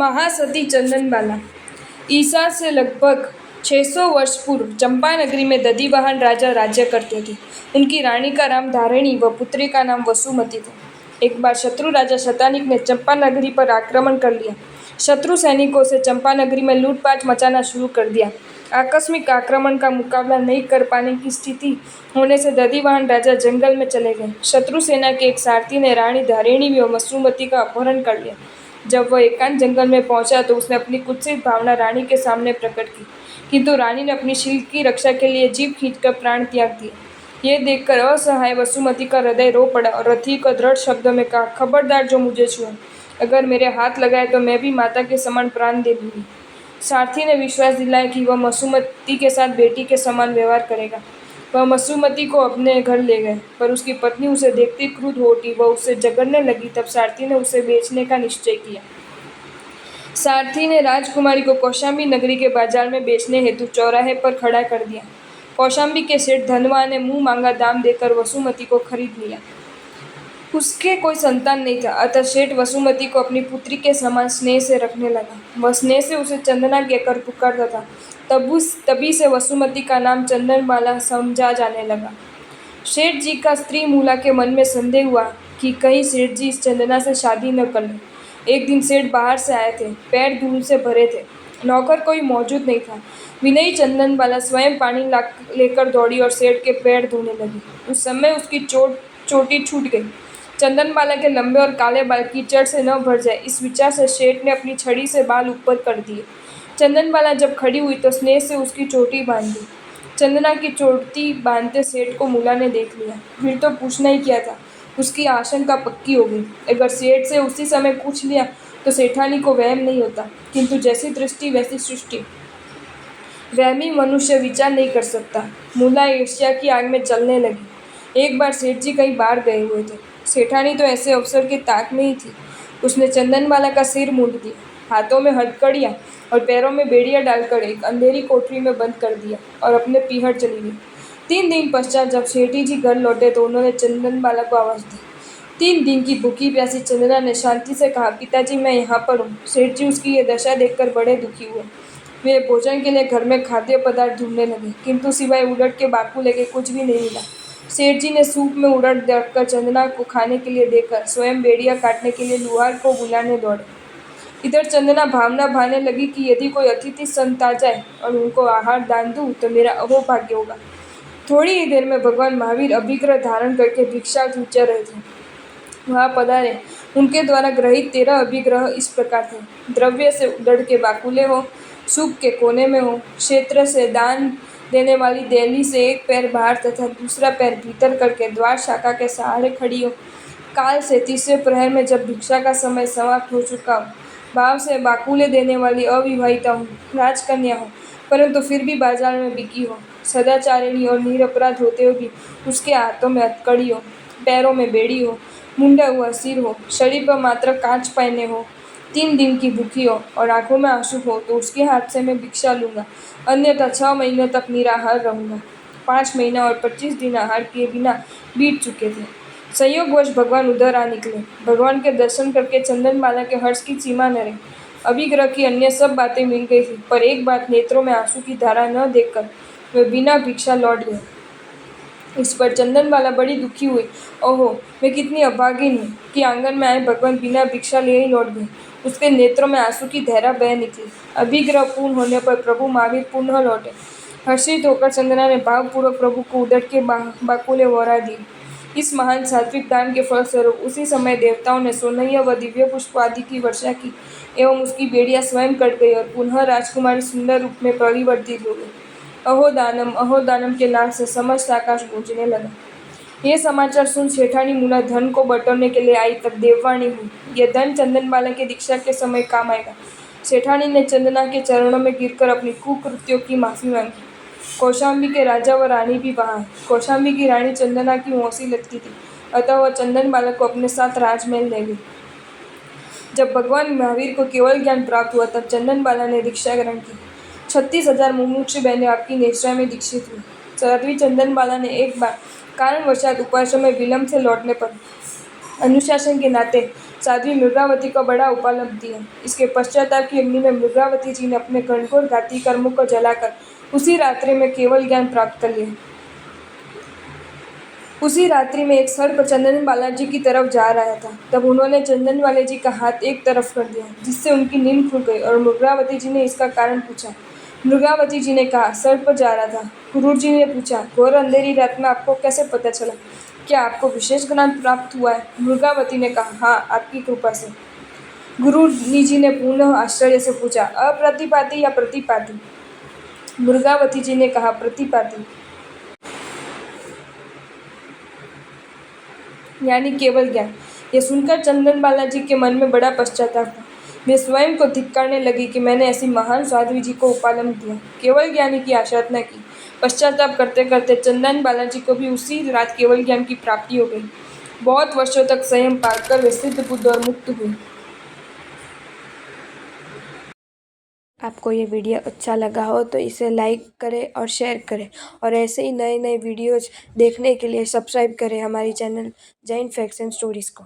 महासती चंदनबाला। ईसा से लगभग 600 वर्ष पूर्व चंपा नगरी में दधिवाहन राजा राज्य करते थे। उनकी रानी का नाम धारिणी व पुत्री का नाम वसुमती था। एक बार शत्रु राजा शतानिक ने चंपा नगरी पर आक्रमण कर लिया। शत्रु सैनिकों से चंपा नगरी में लूटपाट मचाना शुरू कर दिया। आकस्मिक आक्रमण का मुकाबला नहीं कर पाने की स्थिति होने से दधिवाहन राजा जंगल में चले गए। शत्रु सेना के एक सारथी ने रानी धारिणी व वसुमती का अपहरण कर लिया। जब वह एकांत जंगल में पहुंचा तो उसने अपनी कुत्सित भावना रानी के सामने प्रकट की, किंतु रानी ने अपनी शील की रक्षा के लिए जीभ खींचकर प्राण त्याग दिए। ये देखकर असहाय वसुमती का हृदय रो पड़ा और रथी को दृढ़ शब्दों में कहा, खबरदार जो मुझे छुए, अगर मेरे हाथ लगाए तो मैं भी माता के समान प्राण दे दूंगी। सारथी ने विश्वास दिलाया कि वह वसुमती के साथ बेटी के समान व्यवहार करेगा। वह वसुमती को अपने घर ले गए, पर उसकी पत्नी उसे देखती क्रुद्ध हो उठी। वह उससे झगड़ने लगी। तब सारथी ने उसे बेचने का निश्चय किया। सारथी ने राजकुमारी को कौशाम्बी नगरी के बाजार में बेचने हेतु चौराहे पर खड़ा कर दिया। कौशाम्बी के सेठ धनवा ने मुंह मांगा दाम देकर वसुमती को खरीद लिया। उसके कोई संतान नहीं था, अतः सेठ वसुमती को अपनी पुत्री के समान स्नेह से रखने लगा। वह स्नेह से उसे चंदना कहकर पुकारता था। तभी से वसुमती का नाम चंदनबाला समझा जाने लगा। सेठ जी का स्त्री मूला के मन में संदेह हुआ कि कहीं सेठ जी इस चंदना से शादी न कर लें। एक दिन सेठ बाहर से आए थे, पैर धूल से भरे थे। नौकर कोई मौजूद नहीं था। विनयी चंदनबाला स्वयं पानी लेकर दौड़ी और सेठ के पैर धोने लगी। उस समय उसकी चोटी छूट गई। चंदनबाला के लंबे और काले बाल कीचड़ से न भर जाए, इस विचार से सेठ ने अपनी छड़ी से बाल ऊपर कर दिए। चंदनबाला जब खड़ी हुई तो स्नेह से उसकी चोटी बांध दी। चंदना की चोटी बांधते सेठ को मूला ने देख लिया। फिर तो पूछना ही क्या था, उसकी आशंका पक्की हो गई। अगर सेठ से उसी समय पूछ लिया तो सेठानी को वहम नहीं होता, किंतु जैसी दृष्टि वैसी सृष्टि। वहमी मनुष्य विचार नहीं कर सकता। मूला ईर्ष्या की आग में जलने लगी। एक बार सेठ जी कहीं बाहर गए हुए थे। सेठानी तो ऐसे अवसर की ताक में ही थी। उसने चंदनबाला का सिर मूंद दिया, हाथों में हथकड़ियाँ और पैरों में बेड़ियाँ डालकर एक अंधेरी कोठरी में बंद कर दिया और अपने पीहर चली गई। 3 दिन पश्चात जब सेठी जी घर लौटे तो उन्होंने चंदनबाला को आवाज़ दी। 3 दिन की भूखी प्यासी चंदना ने शांति से कहा, पिताजी मैं यहाँ पर हूँ। सेठ जी उसकी ये दशा देखकर बड़े दुखी हुए। वे भोजन के लिए घर में खाद्य पदार्थ ढूंढने लगे, किंतु सिवाय उड़द के बाकुले के कुछ भी नहीं मिला। सेठ जी ने सूप में उड़द रखकर चंदना को खाने के लिए देकर स्वयं बेड़ियाँ काटने के लिए लुहार को बुलाने दौड़े। इधर चंदना भावना भाने लगी कि यदि कोई अतिथि संत आ जाए और उनको आहार दान दूँ तो मेरा अहोभाग्य होगा। थोड़ी ही देर में भगवान महावीर अभिग्रह धारण करके भिक्षा चूचे रहे थे। वहाँ पधारे। उनके द्वारा ग्रहित 13 अभिग्रह इस प्रकार थे। द्रव्य से उड़द के बाकुले हो, सूप के कोने में हो, क्षेत्र से दान देने वाली देहली से एक पैर बाहर तथा दूसरा पैर भीतर करके द्वार शाखा के सहारे खड़ी हो, काल से तीसरे प्रहर में जब भिक्षा का समय समाप्त हो चुका हो, भाव से बाकुले देने वाली अविवाहिता हो, राजकन्या हो, परंतु फिर भी बाजार में बिकी हो, सदाचारिणी और निरपराध होते हुए भी उसके हाथों में हथकड़ी हो, पैरों में बेड़ी हो, मुंडा हुआ सिर हो, शरीर पर मात्र कांच पहने हो, 3 दिन की भूखी हो और आंखों में आंसू हो तो उसके हाथ से मैं भिक्षा लूँगा, अन्यथा 6 महीने तक निराहार रहूँगा। 5 महीना और 25 दिन आहार किए बिना बीत चुके थे। संयोगवश भगवान उधर आ निकले। भगवान के दर्शन करके चंदनबाला के हर्ष की सीमा न रही। अभिग्रह की अन्य सब बातें मिल गई थी, पर एक बात, नेत्रों में आंसू की धारा न देखकर वे बिना भिक्षा लौट गए। इस पर चंदनबाला बड़ी दुखी हुई। ओहो, मैं कितनी अभागिन हूँ कि आंगन में आए भगवान बिना भिक्षा लिए ही लौट गए। उसके नेत्रों में आंसू की धारा बह निकली। अभिग्रह पूर्ण होने पर प्रभु महावीर पुनः लौटे। हर्षित होकर चंदना ने भावपूर्वक प्रभु को उड़द के बाकुले वरा दिए। इस महान सात्विक दान के फलस्वरूप उसी समय देवताओं ने सोनैया व दिव्य पुष्प आदि की वर्षा की एवं उसकी बेड़ियाँ स्वयं कट गई और पुनः राजकुमारी सुंदर रूप में परिवर्तित हो गई। अहोदानम के नाद से समस्त आकाश गूंजने लगा। ये समाचार सुन सेठानी मूला धन को बटोरने के लिए आई तब देववाणी हुई, यह धन चंदनबाला की दीक्षा के समय काम आएगा। सेठानी ने चंदना के चरणों में गिरकर अपनी कुकृत्यों की माफी मांगी। कौशाम्बी के राजा व रानी भी वहाँ हैं। कौशाम्बी की रानी चंदना की मौसी लगती थी, अतः वह चंदनबाला को अपने साथ राजमहल ले गई। जब भगवान महावीर को केवल ज्ञान प्राप्त हुआ तब चंदनबाला ने दीक्षा ग्रहण की। 36,000 मुमुक्षु बहनें आपकी निष्ठा में दीक्षित हुई। साध्वी चंदनबाला ने एक बार कारणवशात उपाश्रम में विलंब से लौटने पर अनुशासन के नाते साध्वी मृगावती को बड़ा उपलब्धि है। इसके पश्चाताप की अग्नि में मृगावती जी ने अपने घनघोर घाती कर्मों को जलाकर उसी रात्रि में केवल ज्ञान प्राप्त कर लिया। उसी रात्रि में एक सर्प चंदन बालाजी की तरफ जा रहा था। तब उन्होंने चंदन वाले जी का हाथ एक तरफ कर दिया, जिससे उनकी नींद खुल गई और मृगावती जी ने इसका कारण पूछा। मृगावती जी ने कहा, सर्प जा रहा था। गुरु जी ने पूछा, घोर अंधेरी रात में आपको कैसे पता चला? क्या आपको विशेष ज्ञान प्राप्त हुआ है? मृगावती ने कहा, हाँ, आपकी कृपा से। गुरु जी ने पुनः आश्चर्य से पूछा, अप्रतिपाती या प्रतिपाती? मृगावती जी ने कहा, प्रतिपाती, यानी केवल ज्ञान। यह सुनकर चंदन बालाजी के मन में बड़ा पश्चाताप हुआ। वे स्वयं को धिक्कारने लगी कि मैंने ऐसी महान साध्वी जी को उपालंब दिया, केवल ज्ञानी की आराधना की। पश्चाताप करते करते चंदन बालाजी को भी उसी रात केवल ज्ञान की प्राप्ति हो गई। बहुत वर्षों तक संयम पाकर वे सिद्ध बुद्ध और मुक्त हुए। आपको ये वीडियो अच्छा लगा हो तो इसे लाइक करें और शेयर करें, और ऐसे ही नए नए वीडियोज़ देखने के लिए सब्सक्राइब करें हमारी channel Jain facts and stories को।